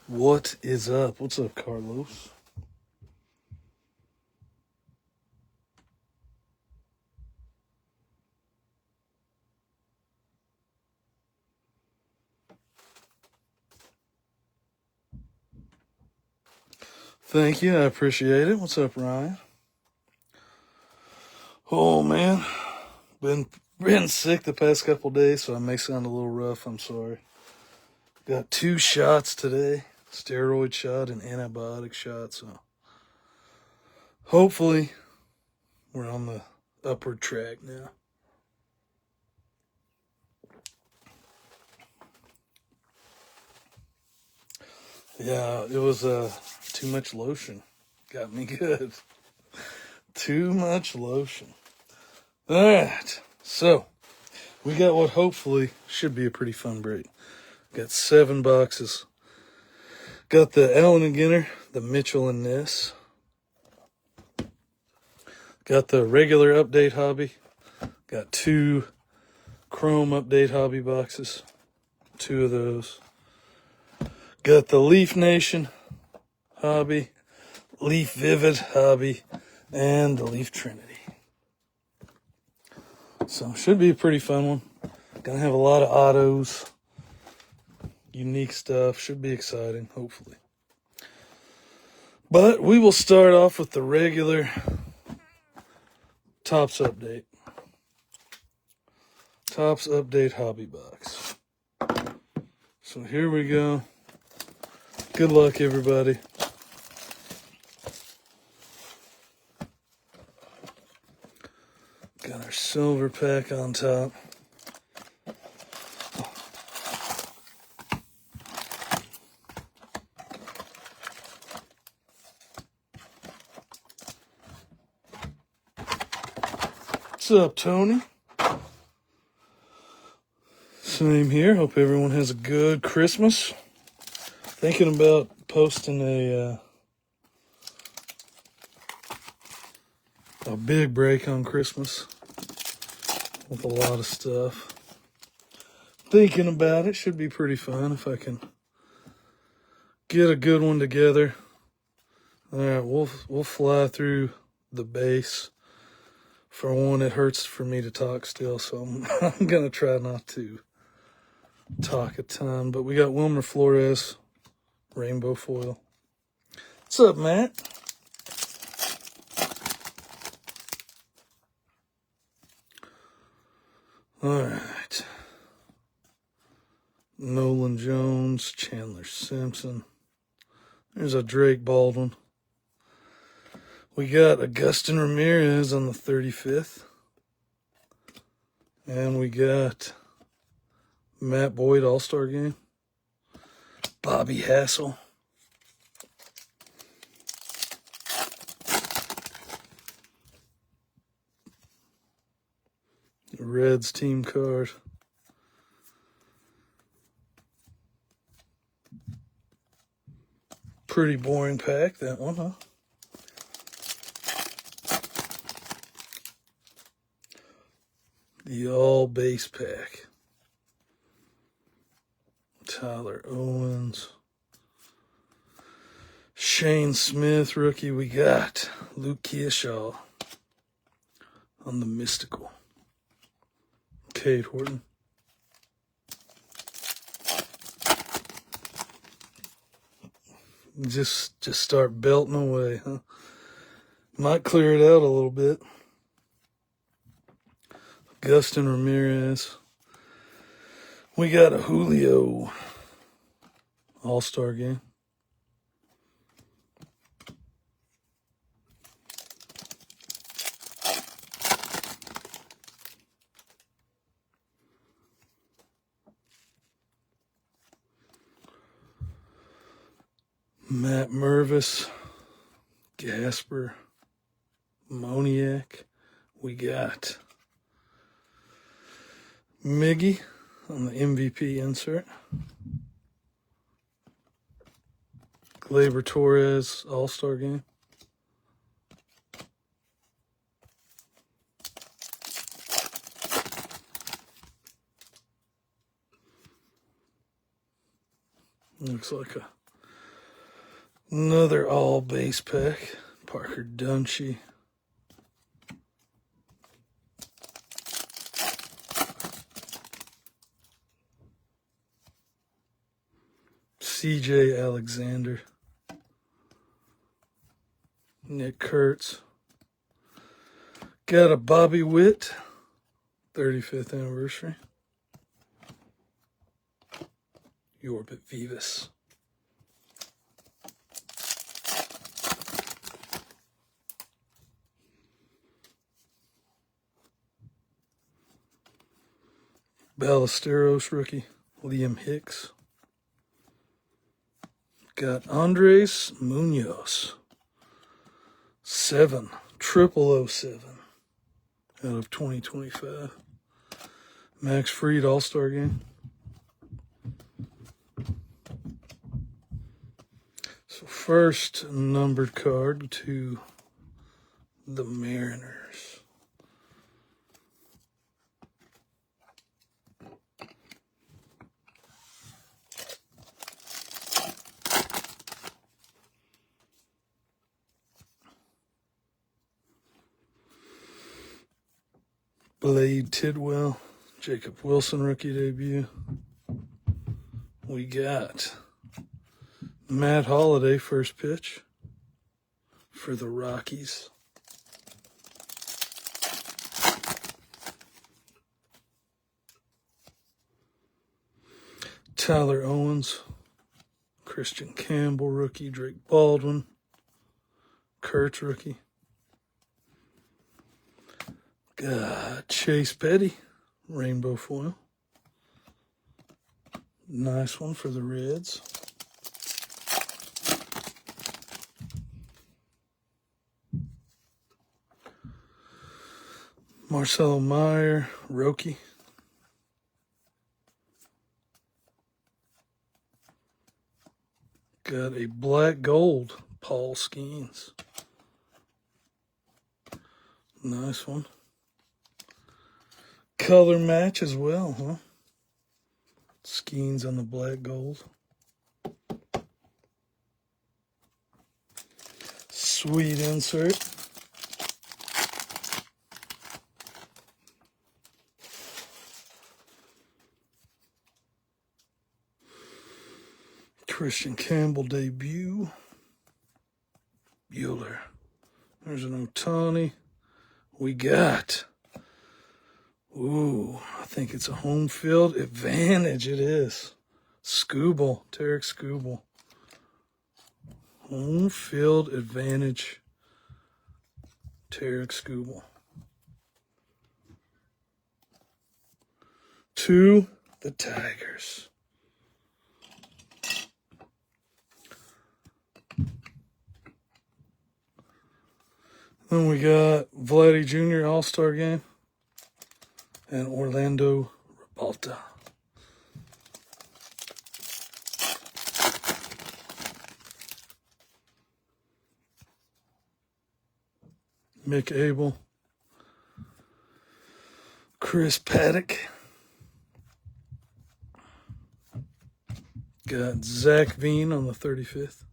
What is up? What's up, Carlos? Thank you. I appreciate it. What's up, Ryan? Oh, man. Been sick the past couple days, so I may sound a little rough. I'm sorry. Got 2 shots today. Steroid shot and antibiotic shot, so hopefully we're on the upward track now. Yeah, it was too much lotion. Got me good. Too much lotion. Alright, so we got what hopefully should be a pretty fun break. Got 7 boxes. Got the Allen and Ginter, the Mitchell and Ness. Got the regular update hobby. Got 2 Chrome update hobby boxes. 2 of those. Got the Leaf Nation hobby, Leaf Vivid hobby, and the Leaf Trinity. So should be a pretty fun one. Gonna have a lot of autos, unique stuff. Should be exciting, hopefully. But we will start off with the regular Topps update. Topps update hobby box. So here we go. Good luck, everybody. Got our silver pack on top. What's up, Tony? Same here. Hope everyone has a good Christmas. Thinking about posting a big break on Christmas with a lot of stuff. Thinking about it. Should be pretty fun if I can get a good one together. All right, we'll fly through the base. For one, it hurts for me to talk still, so I'm gonna try not to talk a ton. But we got Wilmer Flores, rainbow foil. What's up, Matt? All right. Nolan Jones, Chandler Simpson. There's a Drake Baldwin. We got Agustin Ramirez on the 35th. And we got Matt Boyd All-Star Game. Bobby Hassel. Reds team card. Pretty boring pack, that one, huh? The all base pack. Tyler Owens. Shane Smith, rookie. We got Luke Kearshaw on the Mystical. Cade Horton. Just start belting away, huh? Might clear it out a little bit. Agustin Ramirez. We got a Julio All-Star Game. Matt Mervis, Gasper, Moniak. We got Miggy on the MVP insert. Gleyber Torres All-Star Game. Looks like a Another all base pack. Parker Dunshee. CJ Alexander. Nick Kurtz. Got a Bobby Witt. 35th anniversary. Yorbit Vivas. Ballesteros rookie, Liam Hicks. Got Andres Munoz. 7, 0007 out of 2025. Max Fried All-Star Game. So first numbered card to the Mariners. Blade Tidwell, Jacob Wilson rookie debut. We got Matt Holliday first pitch for the Rockies. Tyler Owens, Christian Campbell rookie, Drake Baldwin, Kurtz rookie. Got Chase Petty, rainbow foil. Nice one for the Reds. Marcelo Meyer, Roki. Got a black gold, Paul Skeens. Nice one. Color match as well, huh? Skeens on the black gold. Sweet insert. Christian Campbell debut. Bueller. There's an Ohtani. We got... Ooh, I think it's a home field advantage. It is. Skubal, Tarek Skubal. Home field advantage. Tarek Skubal. To the Tigers. Then we got Vladdy Jr. All-Star Game. And Orlando Rabalta. Mick Abel. Chris Paddock. Got Zach Veen on the 35th.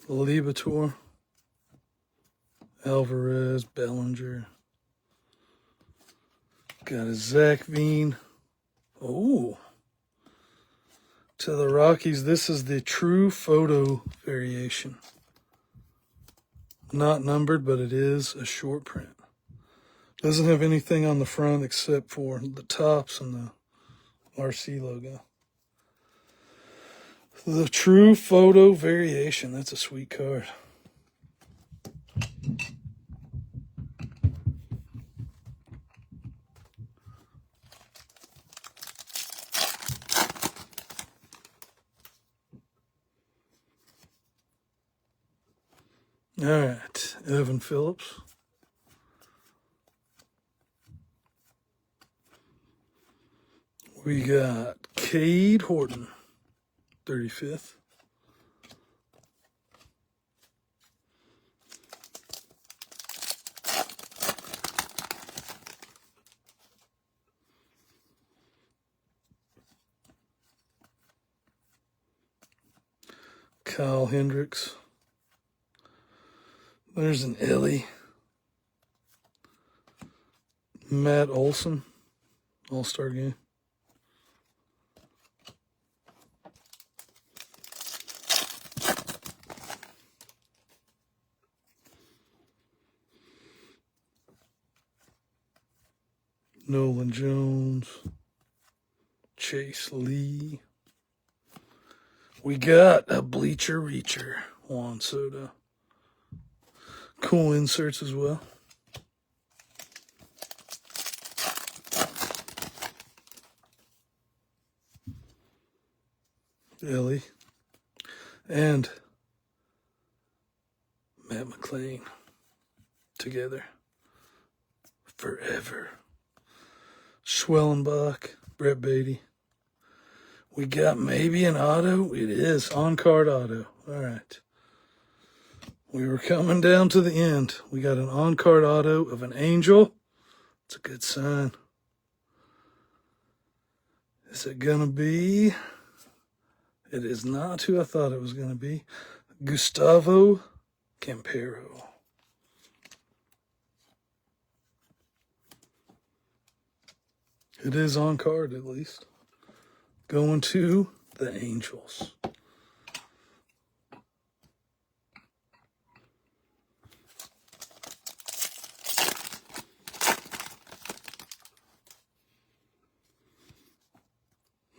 Libator, Alvarez, Bellinger. Got a Zach Veen. Oh, to the Rockies. This is the true photo variation. Not numbered, but it is a short print. Doesn't have anything on the front except for the tops and the RC logo. The true photo variation. That's a sweet card. All right, Evan Phillips. We got Cade Horton. 35th. Kyle Hendricks. There's an Ellie. Matt Olson, All-Star game. Nolan Jones, Chase Lee. We got a Bleacher Reacher, Juan Soto. Cool inserts as well. Ellie. And Matt McLean together forever. Schwellenbach, Brett Beatty. We got maybe an auto. It is on-card auto. All right. We were coming down to the end. We got an on-card auto of an Angel. It's a good sign. Is it going to be? It is not who I thought it was going to be. Gustavo Campero. It is on card, at least. Going to the Angels.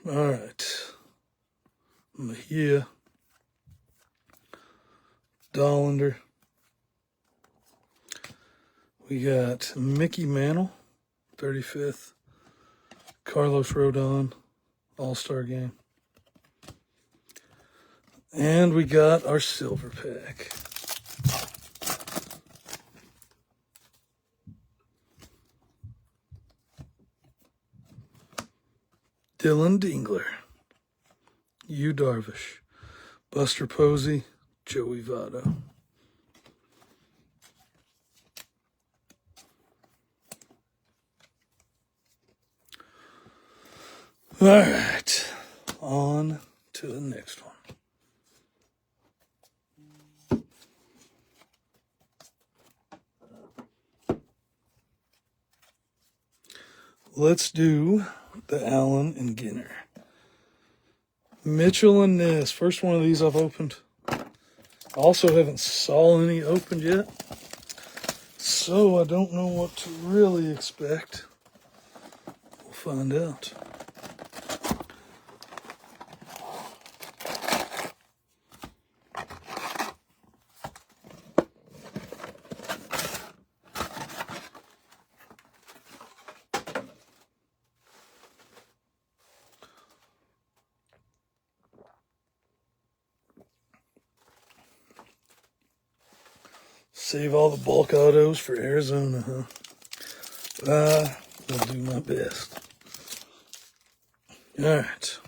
All right. Mejia. Dollander. We got Mickey Mantle, 35th. Carlos Rodon, All-Star game. And we got our silver pack. Dylan Dingler, Yu Darvish, Buster Posey, Joey Votto. All right, on to the next one. Let's do the Allen and Ginter. Mitchell and Ness. First one of these I've opened. Also haven't saw any opened yet. So I don't know what to really expect. We'll find out. Save all the bulk autos for Arizona, huh? I'll do my best. All right.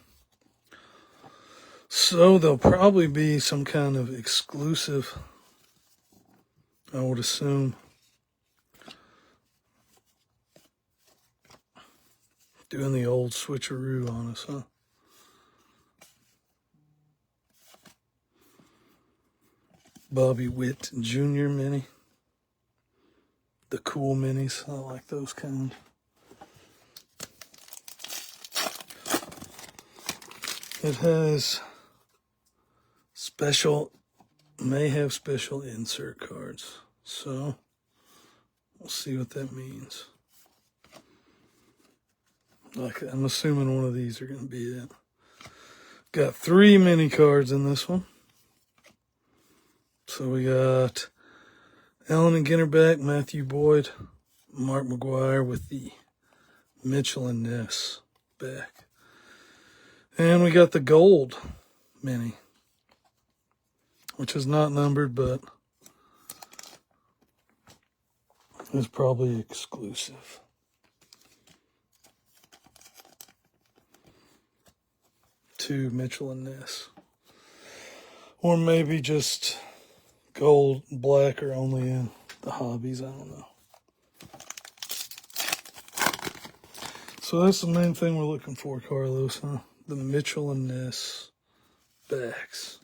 So there'll probably be some kind of exclusive, I would assume. Doing the old switcheroo on us, huh? Bobby Witt Jr. mini. The cool minis. I like those kind. It has special, may have special insert cards. So, we'll see what that means. Like, I'm assuming one of these are going to be it. Got 3 mini cards in this one. So we got Allen and Ginter back, Matthew Boyd, Mark McGuire with the Mitchell and Ness back. And we got the gold mini, which is not numbered, but is probably exclusive. To Mitchell and Ness. Or maybe just gold, black, or only in the hobbies. I don't know. So that's the main thing we're looking for, Carlos, huh? The Mitchell and Ness backs.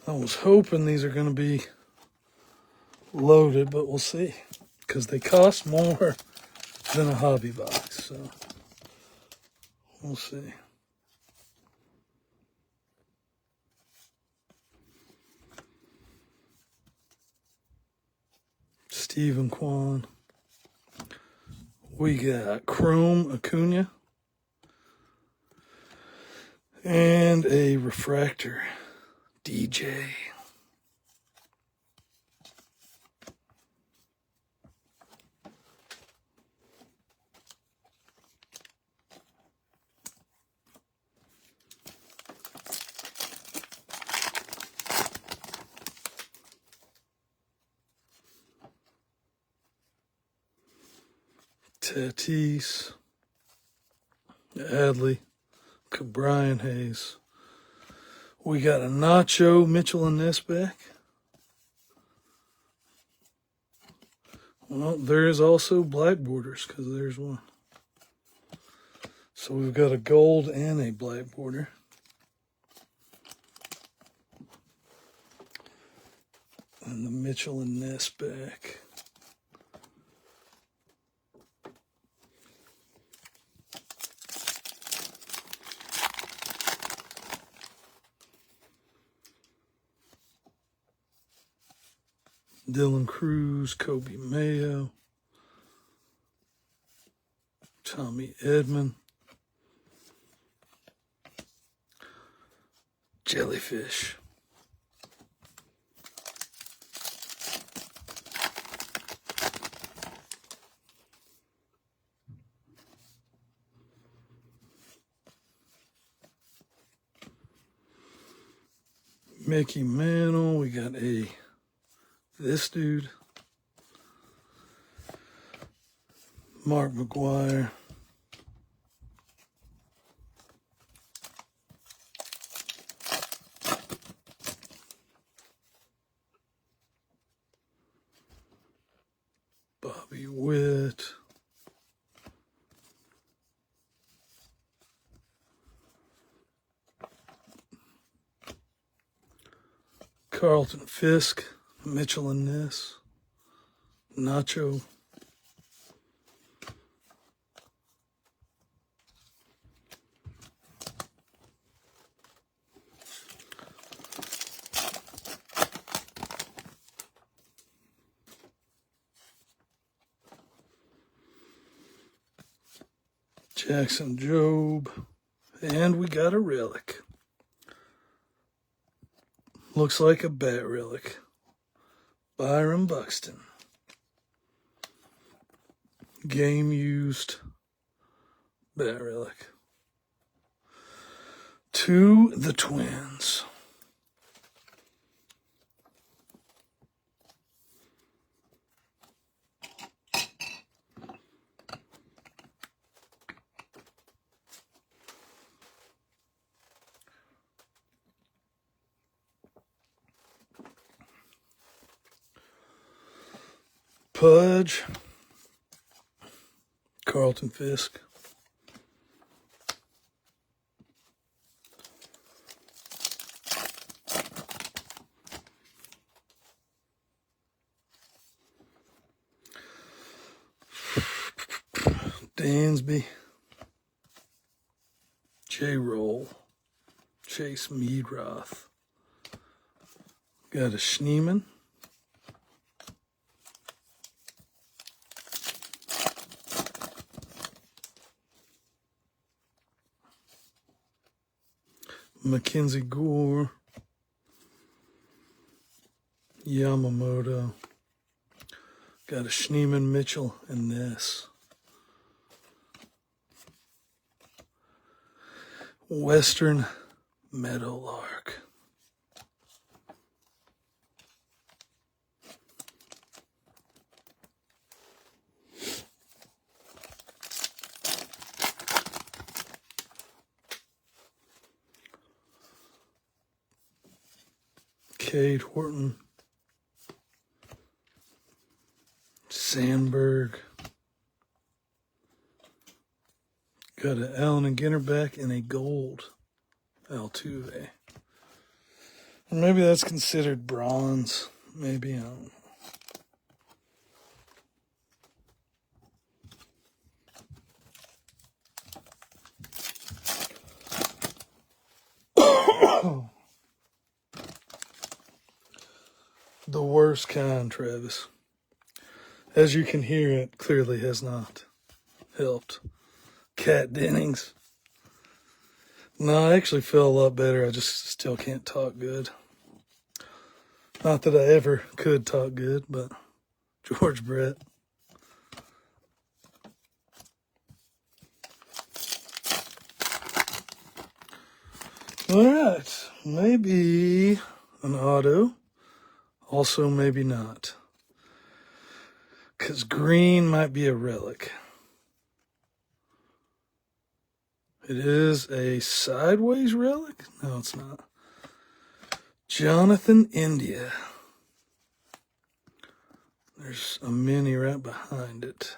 I was hoping these are going to be loaded, but we'll see. Because they cost more than a hobby box, so we'll see. Stephen Kwan. We got Chrome Acuna. And a refractor. DJ. Tatis, Adley, Brian Hayes. We got a Nacho, Mitchell and Ness back. Well, there is also black borders because there's one. So we've got a gold and a black border. And the Mitchell and Ness back. Dylan Cruz, Kobe Mayo, Tommy Edman, Jellyfish, Mickey Mantle. We got this dude, Mark McGuire, Bobby Witt, Carlton Fisk, Mitchell and Ness, Nacho, Jackson Jobe, and we got a relic. Looks like a bat relic. Byron Buxton. Game used bat relic. To the Twins. Pudge, Carlton Fisk, Dansby, J-Roll, Chase Meadroth, got a Schneeman, Mackenzie Gore, Yamamoto, got a Schneeman, Mitchell, and Ness. Western Meadowlark. Cade Horton, Sandberg, got an Allen and Ginter back in a gold Altuve. Maybe that's considered bronze. Maybe, I don't know. The worst kind, Travis. As you can hear, it clearly has not helped. Cat Dennings. No, I actually feel a lot better. I just still can't talk good. Not that I ever could talk good, but George Brett. All right, maybe an auto. Also, maybe not. Because green might be a relic. It is a sideways relic? No, it's not. Jonathan India. There's a mini right behind it.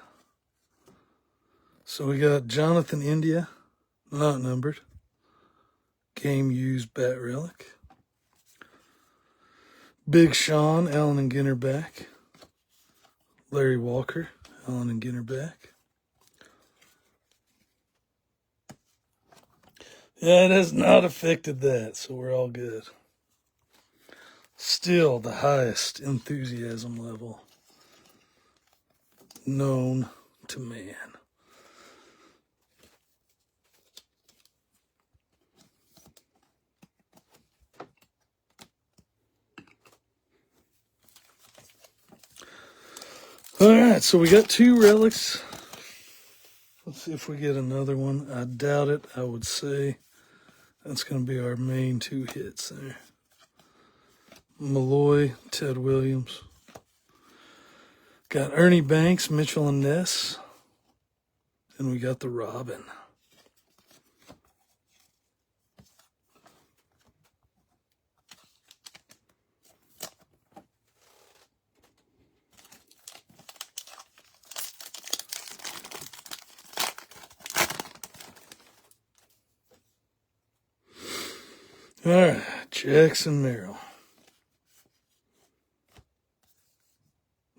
So we got Jonathan India, not numbered. Game used bat relic. Big Sean, Allen and Ginter back. Larry Walker, Allen and Ginter back. Yeah, it has not affected that, so we're all good. Still the highest enthusiasm level known to man. All right, so we got 2 relics. Let's see if we get another one. I doubt it. I would say that's going to be our main 2 hits there. Malloy, Ted Williams. Got Ernie Banks, Mitchell and Ness. And we got the Robin. All right, Jackson Merrill.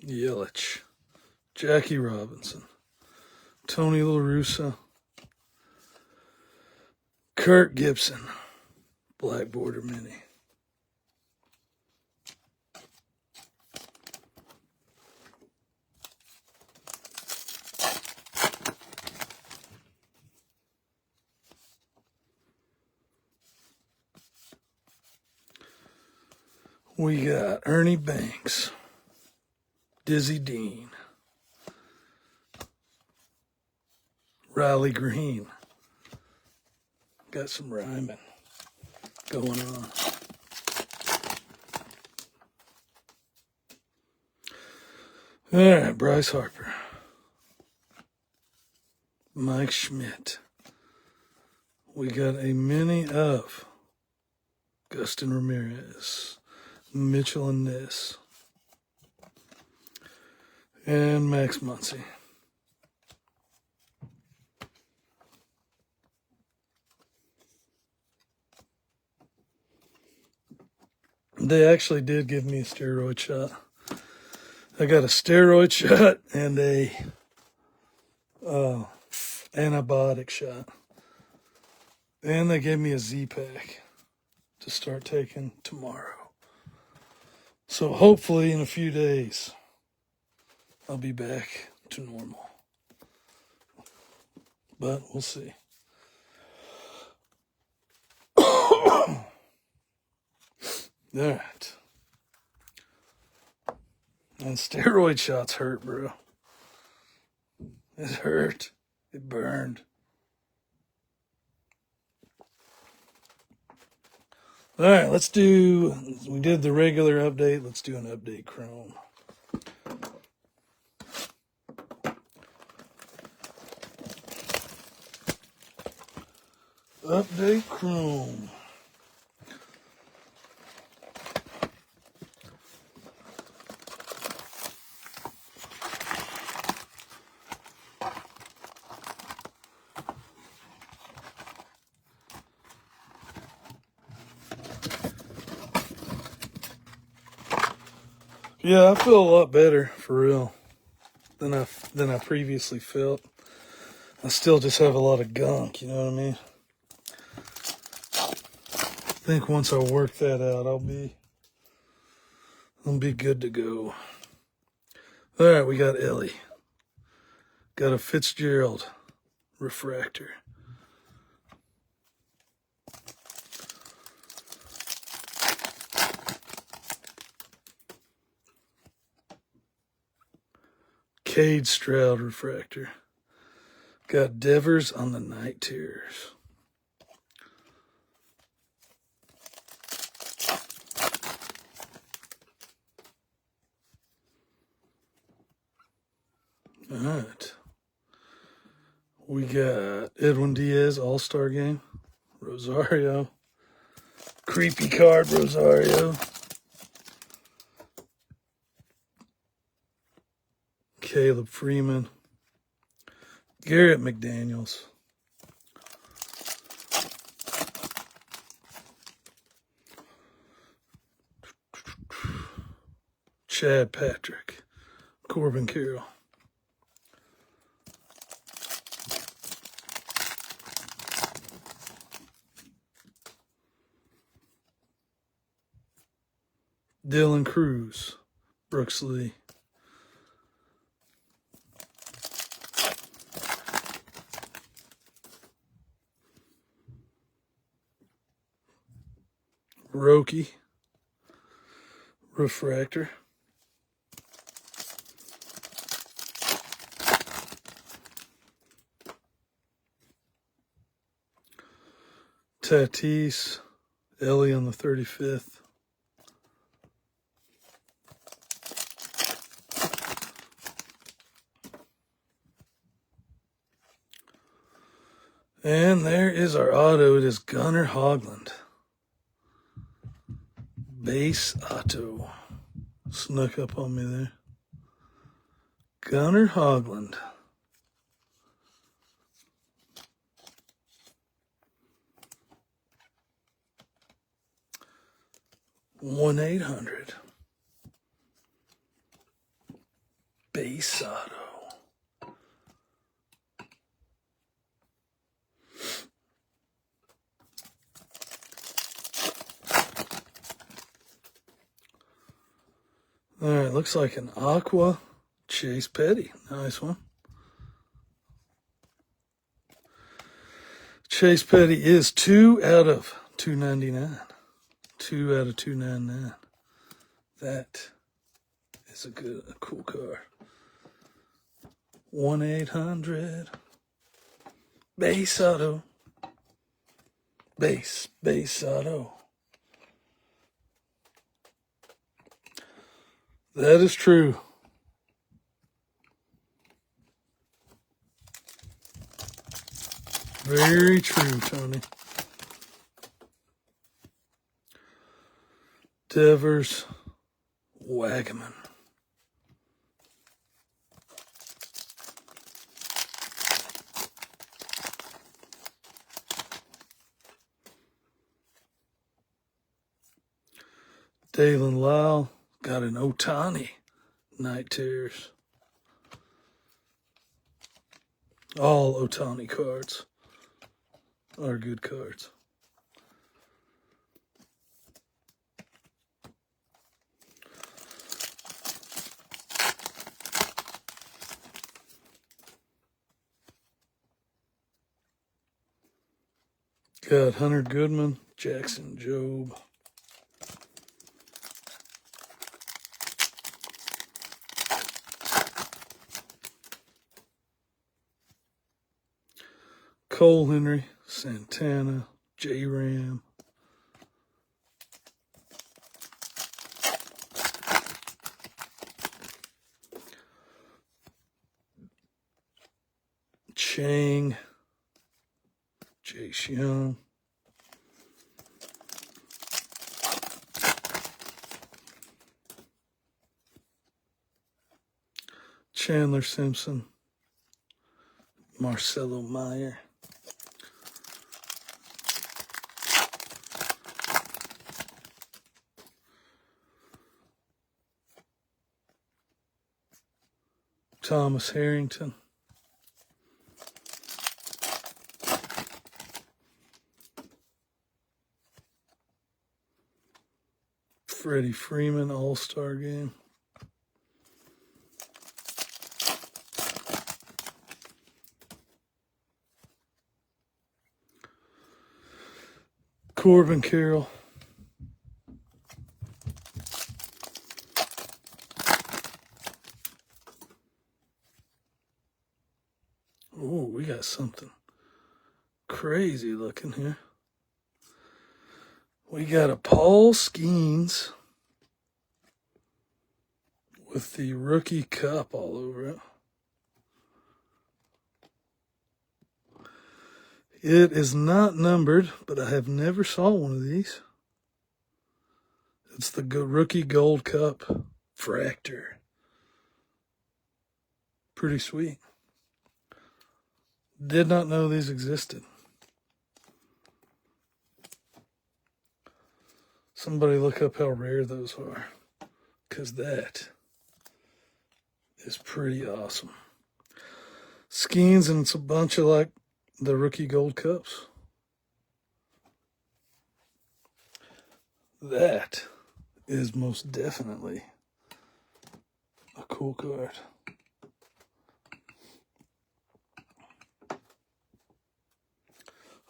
Yelich. Jackie Robinson. Tony La Russa. Kurt Gibson. Black Border Mini. We got Ernie Banks, Dizzy Dean, Riley Green. Got some rhyming going on. All right, Bryce Harper, Mike Schmidt. We got a mini of Gustin Ramirez, Mitchell and Ness, and Max Muncy. They actually did give me a steroid shot. I got a steroid shot and a antibiotic shot. And they gave me a Z-Pack to start taking tomorrow. So hopefully in a few days, I'll be back to normal. But we'll see. All right. And steroid shots hurt, bro. It hurt. It burned. All right, we did the regular update. Let's do an update Chrome. Update Chrome. Yeah, I feel a lot better for real than I previously felt. I still just have a lot of gunk, you know what I mean? I think once I work that out, I'll be good to go. All right, we got Ellie. Got a Fitzgerald refractor. Cade Stroud refractor. Got Devers on the Night Terrors. All right. We got Edwin Diaz All-Star Game. Rosario. Creepy card Rosario. Caleb Freeman. Garrett McDaniels. Chad Patrick. Corbin Carroll. Dylan Cruz. Brooks Lee. Roki. Refractor. Tatis. Ellie on the 35th. And there is our auto. It is Gunnar Hoglund. Base auto. Snuck up on me there. Gunnar Hoglund. One 800. Base auto. All right, looks like an Aqua Chase Petty. Nice one. Chase Petty is 2 out of 299. 2 out of 299. That is a cool card. 1 800. Base auto. Base auto. That is true. Very true, Tony. Devers, Wagaman. Dalen Lyle got an Otani Night Terrors. All Otani cards are good cards. Got Hunter Goodman, Jackson Jobe. Cole Henry, Santana, J-Ram. Chang, Jace Young. Chandler Simpson, Marcelo Meyer. Thomas Harrington. Freddie Freeman All-Star Game. Corbin Carroll. Oh, we got something crazy looking here. We got a Paul Skeens with the rookie cup all over it. It is not numbered, but I have never saw one of these. It's the rookie gold cup fractor. Pretty sweet. Did not know these existed. Somebody look up how rare those are, because that is pretty awesome. Skeens, and it's a bunch of like the rookie gold cups. That is most definitely a cool card.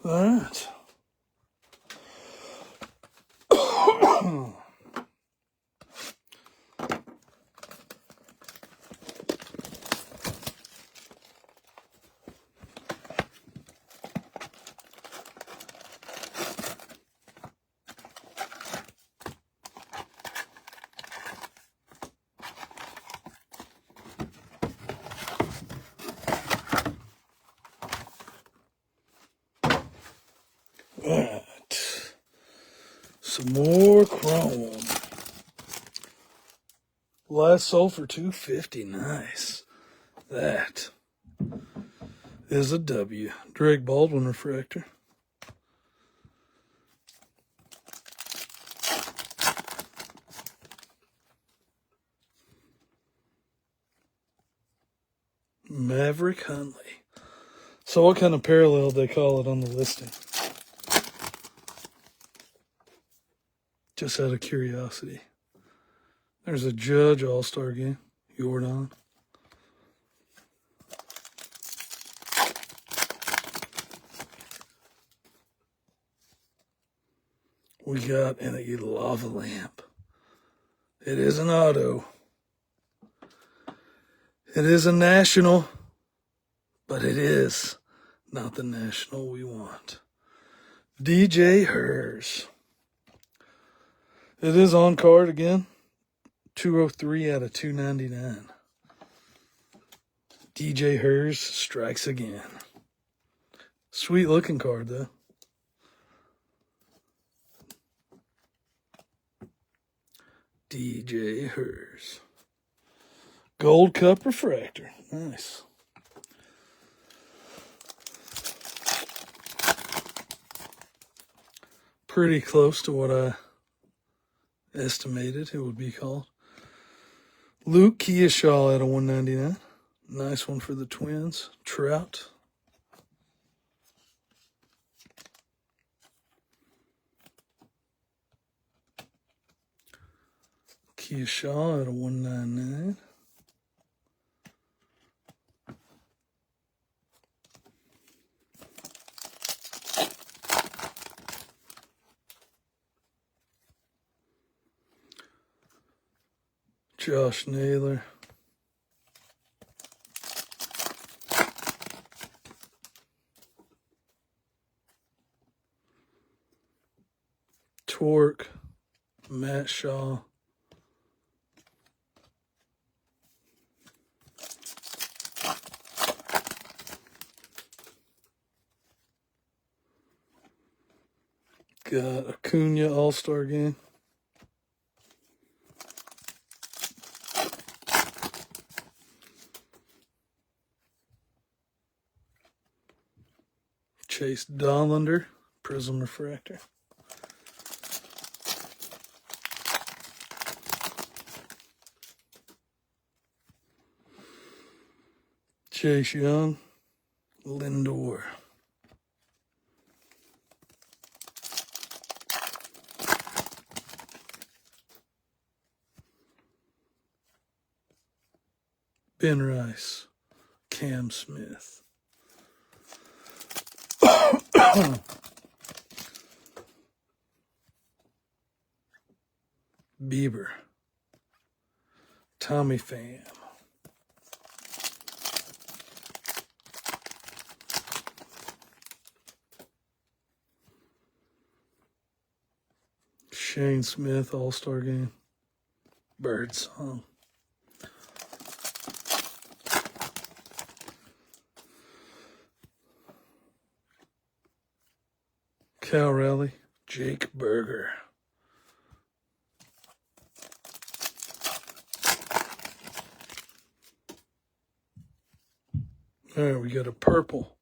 All right. Alright, some more chrome. Last sold for $250. Nice. That is a W. Drake Baldwin refractor. Maverick Huntley. So what kind of parallel they call it on the listing? Just out of curiosity. There's a Judge All-Star Game. Jordan. We got an lava lamp. It is an auto. It is a national, but it is not the national we want. DJ Hers. It is on card again. 203 out of 299. DJ Hers strikes again. Sweet looking card though. DJ Hers. Gold Cup refractor. Nice. Pretty close to what I estimated it would be called. Luke Kearshaw at a 199. Nice one for the Twins. Trout. Kearshaw at a 199. Josh Naylor. Torque. Matt Shaw. Got Acuna All-Star Game. Chase Dollander, Prism Refractor. Chase Young, Lindor. Ben Rice, Cam Smith. Bieber, Tommy Pham. Shane Smith, All-Star Game. Birdsong. Cal Raleigh, Jake Berger. All right, we got a purple.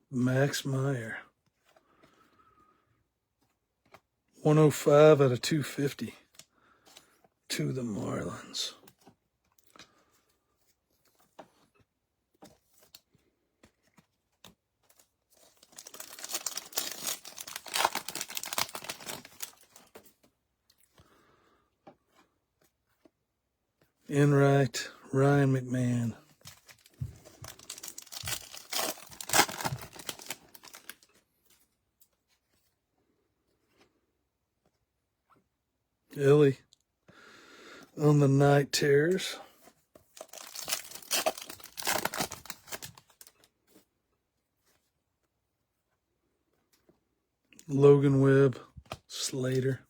Max Meyer. 105 out of 250 to the Marlins. Enright, Ryan McMahon. Ellie on the Night Terrors. Logan Webb, Slater.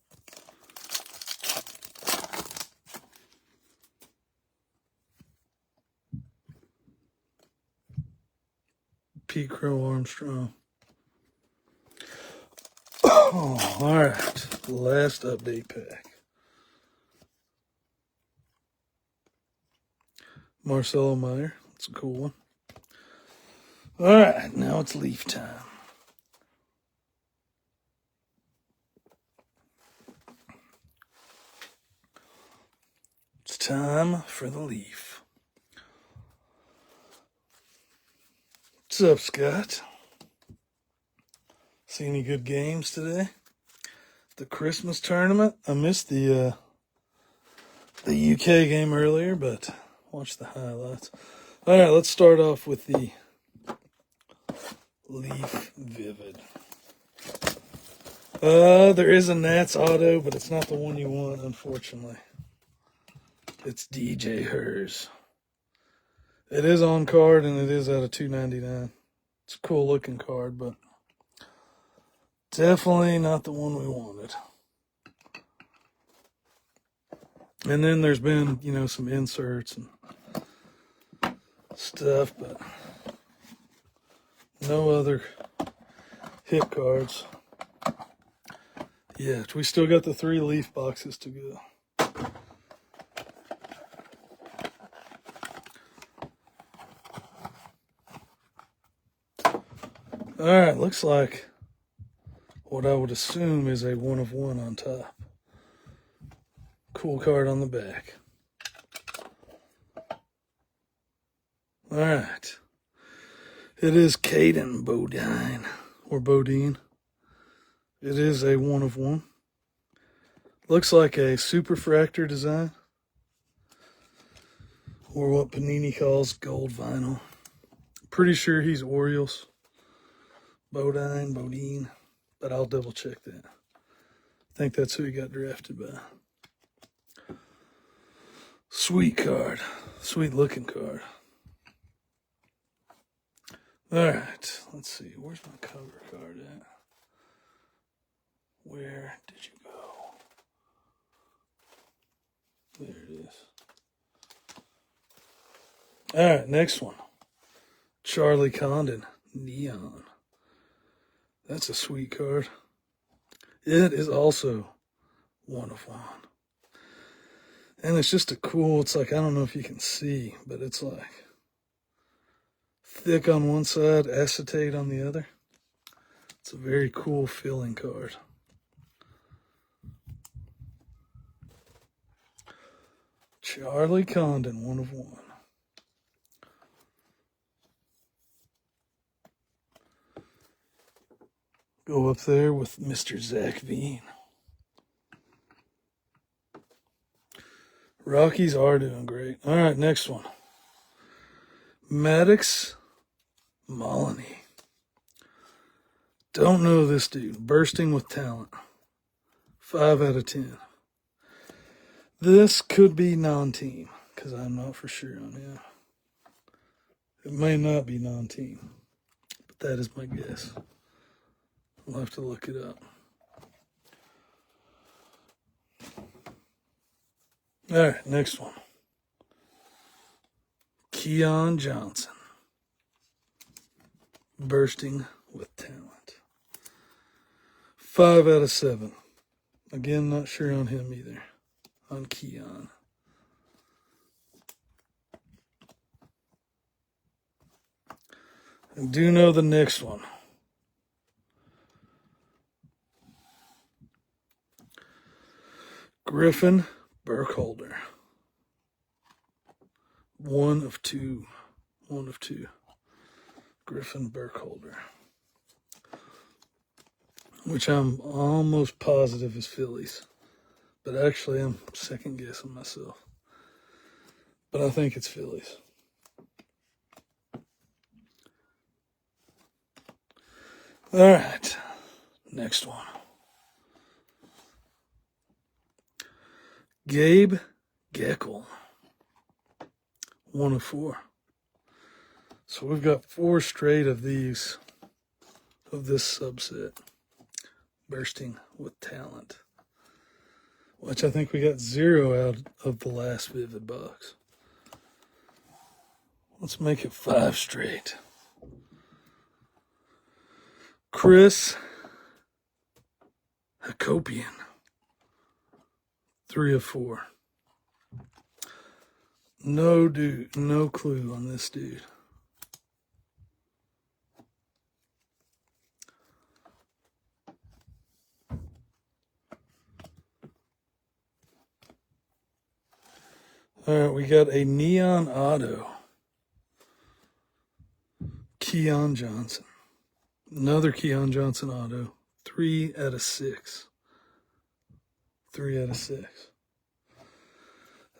Pete Crow Armstrong. Oh, all right, last update pack. Marcelo Meyer, that's a cool one. All right, now it's leaf time. It's time for the leaf. What's up, Scott? See any good games today? The Christmas tournament. I missed the UK game earlier, but watched the highlights. All right, let's start off with the Leaf Vivid. There is a Nats auto, but it's not the one you want, unfortunately. It's DJ Hers. It is on card, and it is out of $2.99. It's a cool looking card, but definitely not the one we wanted. And then there's been, some inserts and stuff, but no other hit cards yet. We still got the 3 leaf boxes to go. All right, looks like what I would assume is a 1 of 1 on top. Cool card on the back. All right. It is Caden Bodine, or Bodine. It is a 1 of 1. Looks like a superfractor design, or what Panini calls gold vinyl. Pretty sure he's Orioles. Bodine, but I'll double check that. I think that's who he got drafted by. Sweet card. Sweet looking card. All right, let's see. Where's my cover card at? Where did you go? There it is. All right, next one. Charlie Condon, Neon. That's a sweet card. It is also 1 of 1. And it's just it's like, I don't know if you can see, but it's like thick on one side, acetate on the other. It's a very cool feeling card. Charlie Condon, 1 of 1. Go up there with Mr. Zach Veen. Rockies are doing great. All right, next one. Maddox Moloney. Don't know this dude. Bursting with talent. 5 out of 10. This could be non-team, because I'm not for sure on him. It may not be non-team, but that is my guess. I'll have to look it up. All right, next one. Keon Johnson. Bursting with talent. 5 out of 7. Again, not sure on him either. On Keon. I do know the next one. Griffin Burkholder. 1 of 2. 1 of 2. Griffin Burkholder. Which I'm almost positive is Phillies. But actually, I'm second guessing myself. But I think it's Phillies. All right. Next one. Gabe Geckel. 1 of 4. So we've got 4 straight of these, of this subset. Bursting with talent. Which I think we got 0 out of the last Vivid box. Let's make it 5 straight. Chris Hakopian. 3 of 4. No clue on this dude. All right, we got a neon auto. Keon Johnson. Another Keon Johnson auto. 3 out of 6. 3 out of 6.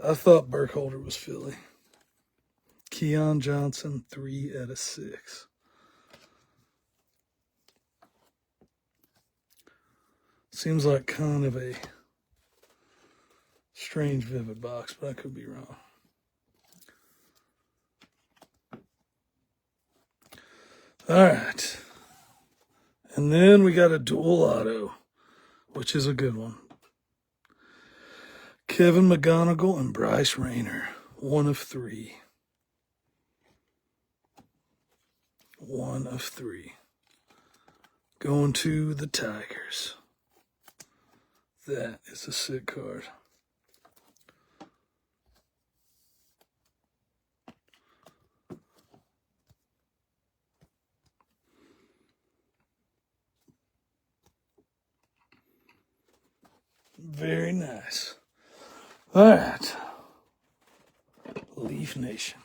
I thought Burkholder was Philly. Keon Johnson, 3 out of 6. Seems like kind of a strange Vivid box, but I could be wrong. All right. And then we got a dual auto, which is a good one. Kevin McGonigal and Bryce Rayner. 1 of 3. 1 of 3. Going to the Tigers. That is a sick card. Very nice. All right. Leaf Nation.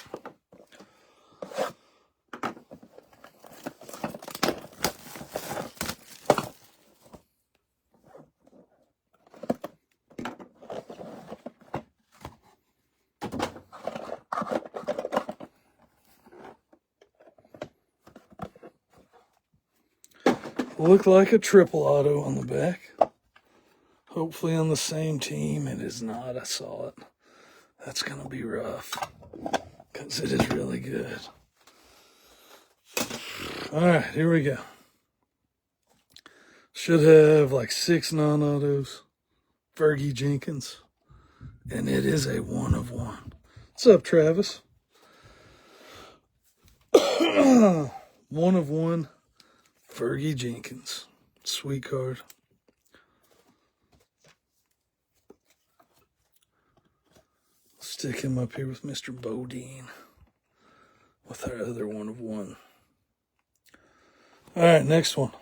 Looked like a triple auto on the back. Hopefully on the same team. It is not. I saw it. That's going to be rough because it is really good. All right, here we go. Should have like 6 non-autos. Fergie Jenkins. And it is a 1 of 1. What's up, Travis? 1 of 1. Fergie Jenkins. Sweet card. Stick him up here with Mr. Bodine. With our other 1 of 1. All right, next one.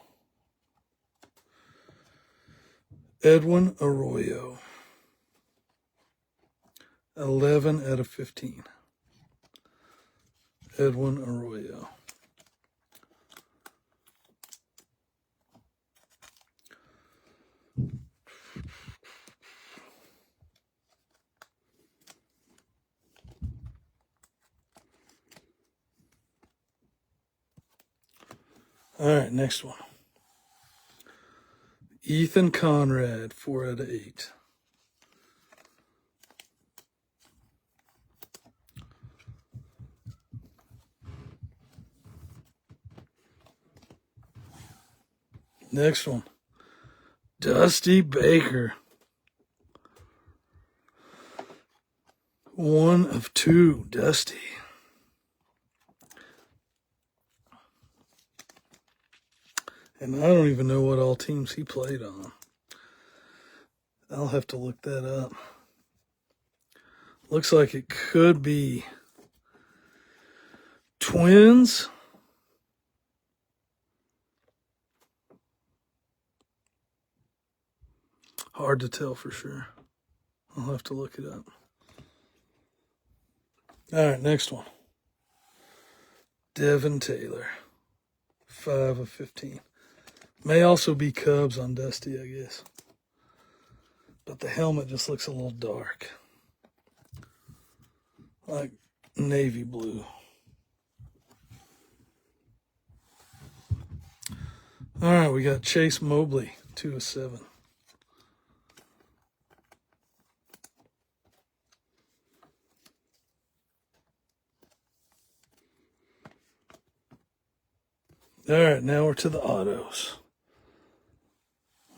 Edwin Arroyo. 11 out of 15. Edwin Arroyo. All right, next one. Ethan Conrad, 4 out of 8. Next one. Dusty Baker. 1 of 2, Dusty. And I don't even know what all teams he played on. I'll have to look that up. Looks like it could be Twins. Hard to tell for sure. I'll have to look it up. All right, next one. Devin Taylor, 5 of 15. May also be Cubs on Dusty, I guess. But the helmet just looks a little dark. Like navy blue. All right, we got Chase Mobley, 2 of 7. All right, now we're to the autos.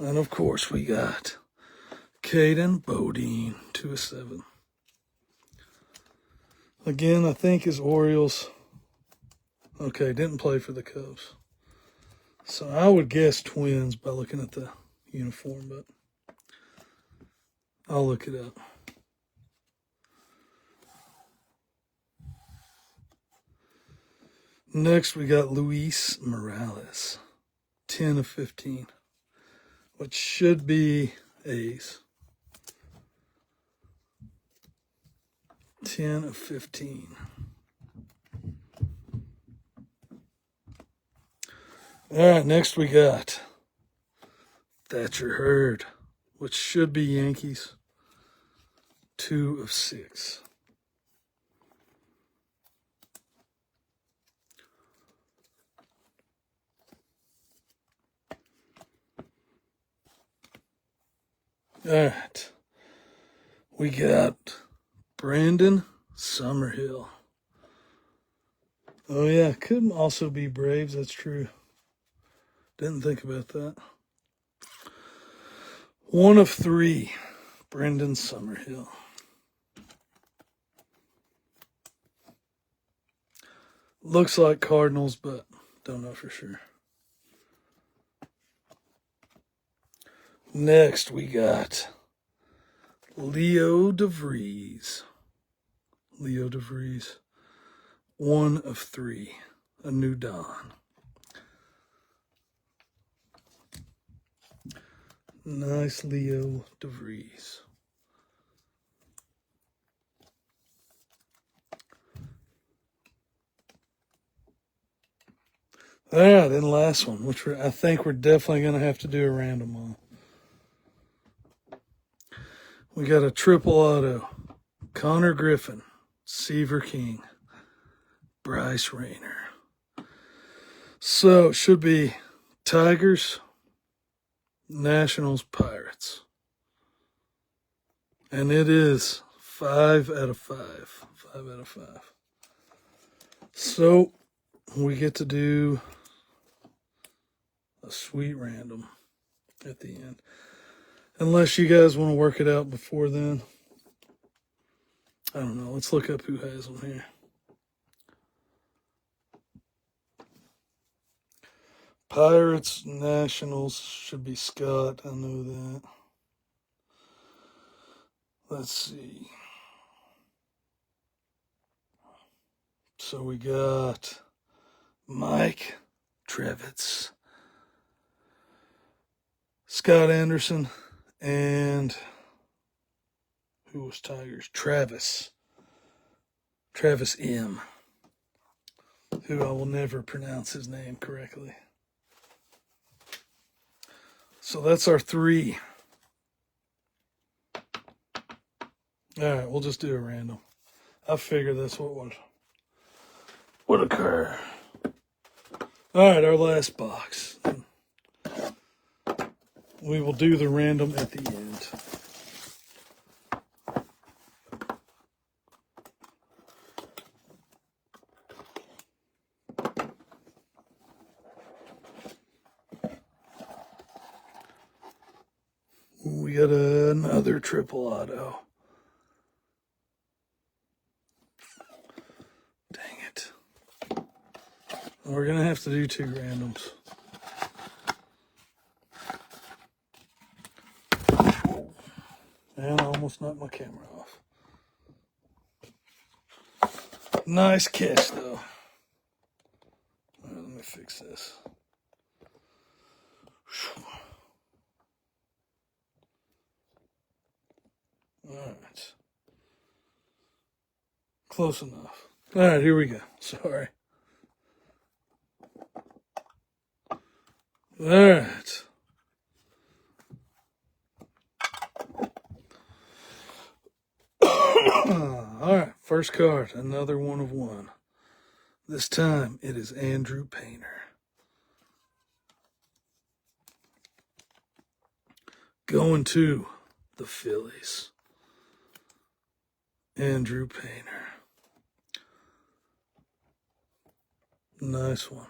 And of course, we got Caden Bodine, 2 of 7. Again, I think his Orioles. Okay, didn't play for the Cubs. So I would guess Twins by looking at the uniform, but I'll look it up. Next, we got Luis Morales, 10 of 15, which should be A's. 10 of 15. All right, next we got Thatcher Hurd, which should be Yankees, 2 of 6. All right, we got Brandon Summerhill. Oh yeah, could also be Braves, that's true. Didn't think about that. 1 of 3, Brendan Summerhill. Looks like Cardinals, but don't know for sure. Next, we got Leo DeVries. Leo DeVries, 1 of 3, a new dawn. Nice Leo DeVries. All right, then last one, which I think we're definitely going to have to do a random on. We got a triple auto. Connor Griffin, Seaver King, Bryce Rayner. So it should be Tigers, Nationals, Pirates. And it is 5 out of 5. 5 out of 5. So we get to do a sweet random at the end. Unless you guys want to work it out before then. I don't know. Let's look up who has them here. Pirates, Nationals should be Scott. I know that. Let's see. So we got Mike Trevitz, Scott Anderson, and who was Tigers? Travis M., who I will never pronounce his name correctly. So that's our 3. All right, we'll just do a random. I figured that's what would occur. All right, our last box. We will do the random at the end. We got another triple auto. Dang it. We're going to have to do 2 randoms. And I almost knocked my camera off. Nice catch, though. All right, let me fix this. All right. Close enough. All right, here we go. Sorry. All right. All right, first card, another 1 of 1. This time it is Andrew Painter. Going to the Phillies. Andrew Painter. Nice one.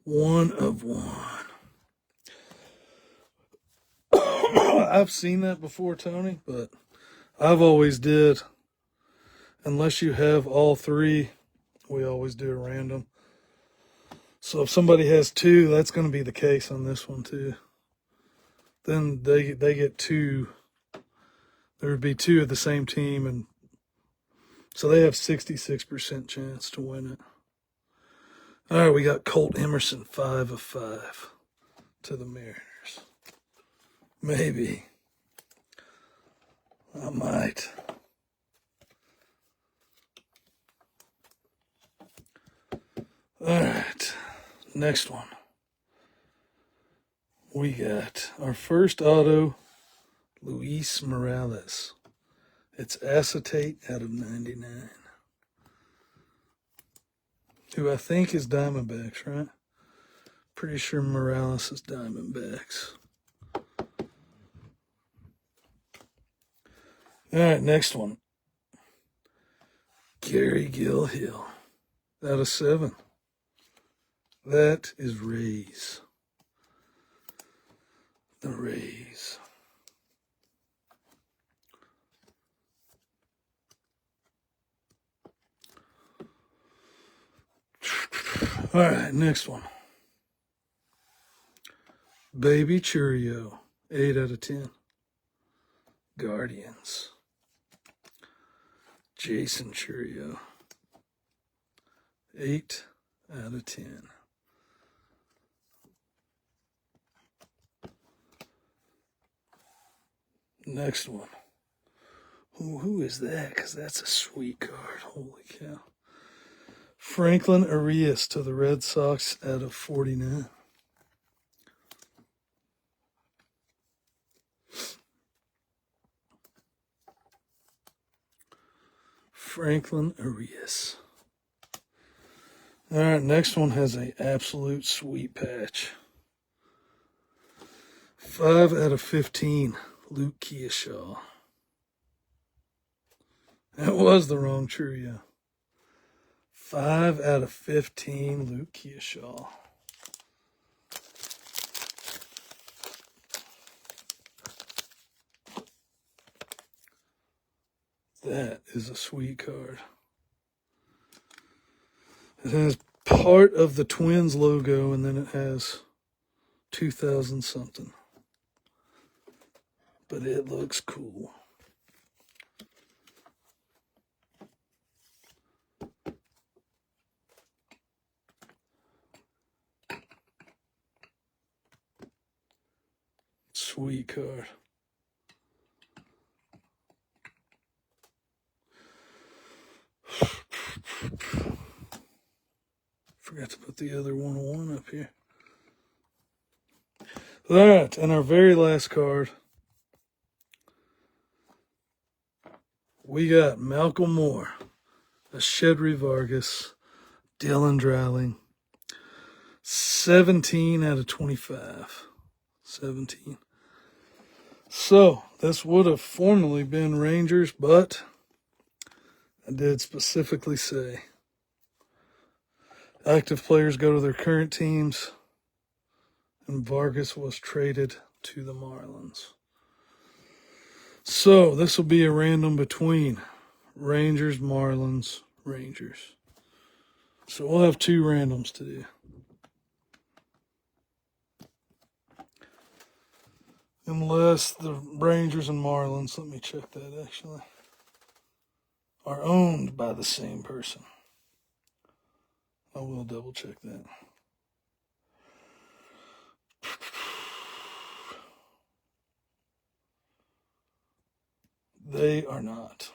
One of 1. I've seen that before, Tony, but I've always did. Unless you have all 3, we always do a random. So if somebody has 2, that's going to be the case on this one too. Then they get 2. There would be 2 of the same team, and so they have 66% chance to win it. All right, we got Colt Emerson, 5 of 5 to the Mariners. Maybe. I might. All right, next one. We got our first auto, Luis Morales. It's acetate out of 99. Who I think is Diamondbacks, right? Pretty sure Morales is Diamondbacks. All right, next one. Gary Gilhill, out of 7. That is Rays. The Rays. All right, next one. Baby Churio, 8 out of 10. Guardians. Jason Churio, 8 out of 10. Next one. Who is that? Because that's a sweet card. Holy cow. Franklin Arias to the Red Sox out of 49. Franklin Arias. All right, next one has an absolute sweet patch. 5 out of 15, Luke Kearshaw. That was the wrong Churio. 5 out of 15, Luke Kearshaw. That is a sweet card. It has part of the Twins logo, and then it has 2000 something. But it looks cool. Sweet card. Forgot to put the other 101 up here. All right, and our very last card, we got Malcolm Moore, a Shedry Vargas, Dylan Dreiling, 17 out of 25. 17. So, this would have formerly been Rangers, but I did specifically say active players go to their current teams, and Vargas was traded to the Marlins. So, this will be a random between Rangers, Marlins, Rangers. So, we'll have 2 randoms to do. Unless the Rangers and Marlins, let me check that actually, are owned by the same person. I will double check that. They are not.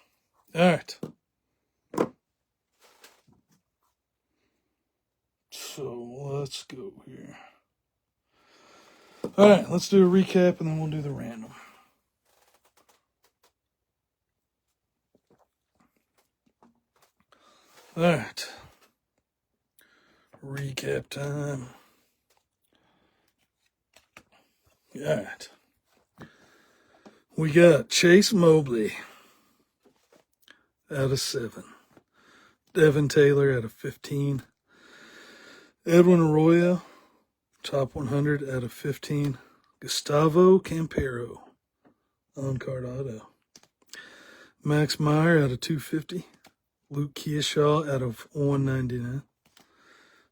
All right. So let's go here. All right, let's do a recap and then we'll do the random. All right. Recap time. All right. We got Chase Mobley out of 7. Devin Taylor out of 15. Edwin Arroyo, top 100 out of 15. Gustavo Campero, on-card auto. Max Meyer out of 250. Luke Kearshaw out of 199.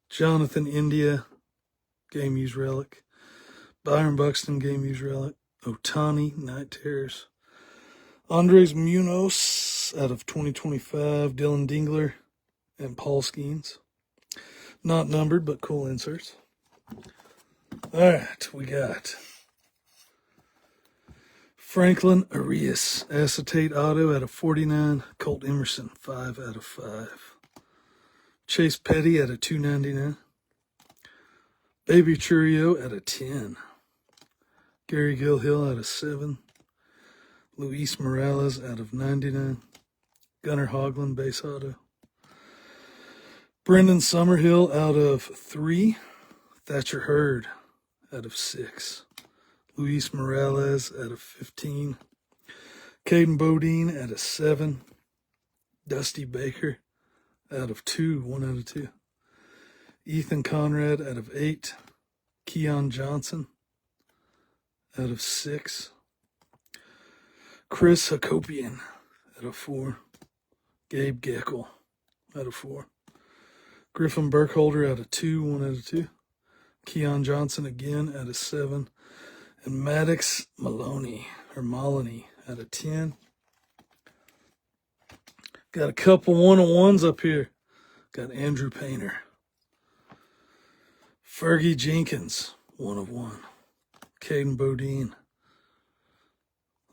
Jonathan India, game use relic. Byron Buxton, game use relic. Otani, Night Terrors. Andres Munoz out of 2025. Dylan Dingler and Paul Skeens. Not numbered, but cool inserts. All right, we got Franklin Arias, acetate auto out of 49. Colt Emerson, 5 out of 5. Chase Petty out of 299. Baby Churio out of 10. Gary Gilhill out of 7. Luis Morales out of 99. Gunnar Hoglund, base auto. Brendan Summerhill out of 3. Thatcher Hurd out of 6. Luis Morales out of 15. Caden Bodine out of 7. Dusty Baker out of 2, 1 out of 2. Ethan Conrad out of 8. Keon Johnson out of 6. Chris Hakopian out of 4. Gabe Geckel out of 4. Griffin Burkholder out of 2, 1 out of 2. Keon Johnson again out of 7. And Maddox Maloney out of 10. Got a couple 1-on-1s up here. Got Andrew Painter. Fergie Jenkins, 1 of 1. Caden Bodine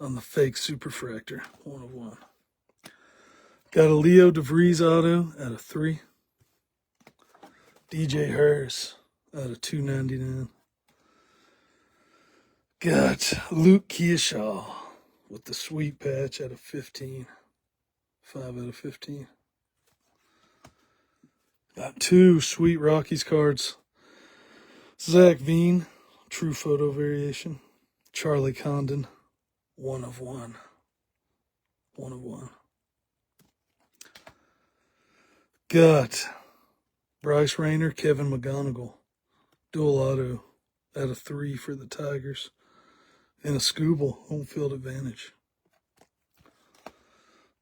on the fake Superfractor, 1 of 1. Got a Leo DeVries auto out of 3. DJ Hurst out of 299. Got Luke Kearshaw with the sweet patch out of 15. 5 out of 15. Got 2 sweet Rockies cards. Zach Veen, true photo variation. Charlie Condon, 1 of 1. 1 of 1. Got Bryce Rayner, Kevin McGonigal, dual auto out of 3 for the Tigers. And a Scooble, home field advantage.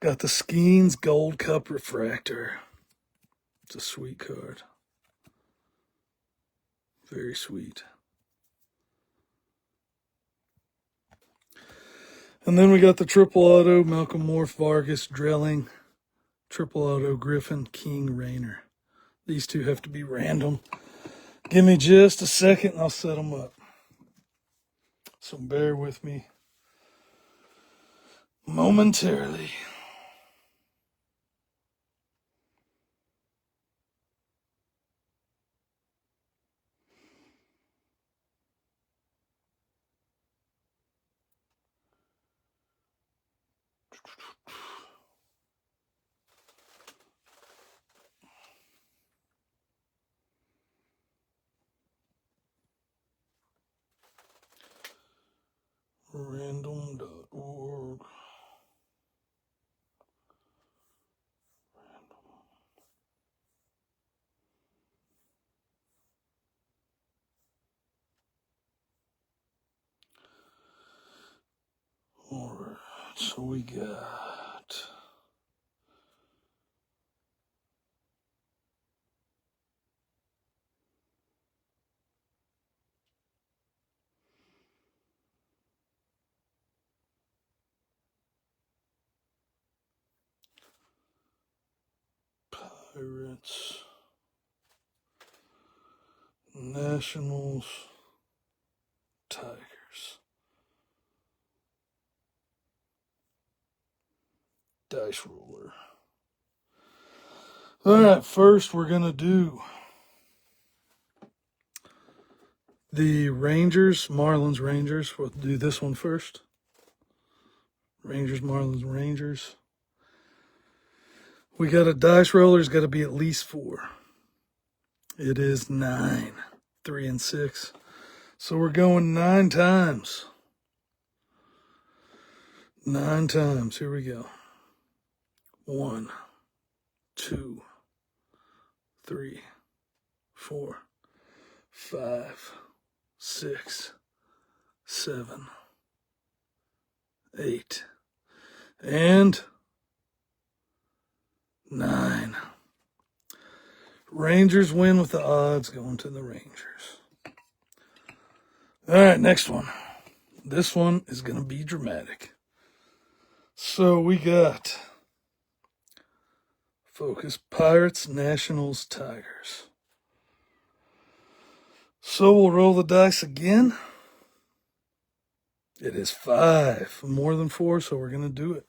Got the Skeens Gold Cup Refractor. It's a sweet card. Very sweet. And then we got the triple auto, Malcolm Morph, Vargas, Drilling, triple auto, Griffin, King, Rayner. These 2 have to be random. Give me just a second and I'll set them up. So bear with me momentarily. Random.org. All right, so we got Pirates, Nationals, Tigers. Dice roller. All right, first we're going to do the Rangers, Marlins, Rangers. We'll do this one first. Rangers, Marlins, Rangers. We got a dice roller. It's got to be at least 4. It is 9, 3 and 6. So we're going 9 times. 9 times. Here we go. 1, 2, 3, 4, 5, 6, 7, 8, and 9. Rangers win with the odds going to the Rangers. All right, next one. This one is going to be dramatic. So we got focus Pirates, Nationals, Tigers. So we'll roll the dice again. It is 5, more than 4, so we're going to do it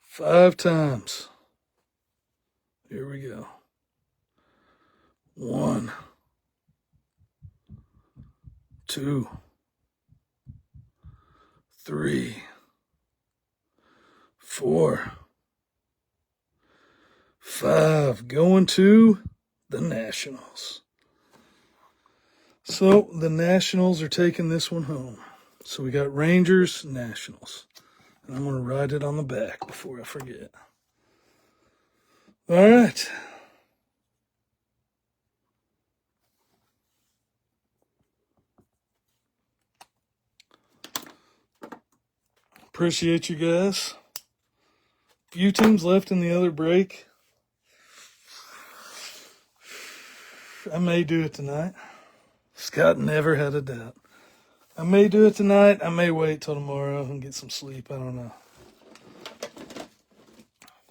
5 times. Here we go. 1, 2, 3, 4, 5. Going to the Nationals. So the Nationals are taking this one home. So we got Rangers, Nationals. And I'm going to write it on the back before I forget. All right. Appreciate you guys. Few teams left in the other break. I may do it tonight. Scott never had a doubt. I may do it tonight. I may wait till tomorrow and get some sleep. I don't know.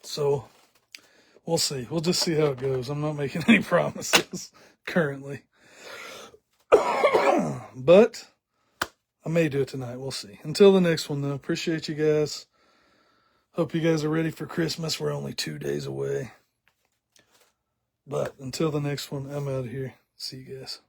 So we'll see. We'll just see how it goes. I'm not making any promises currently. But I may do it tonight. We'll see. Until the next one, though, appreciate you guys. Hope you guys are ready for Christmas. We're only 2 days away. But until the next one, I'm out of here. See you guys.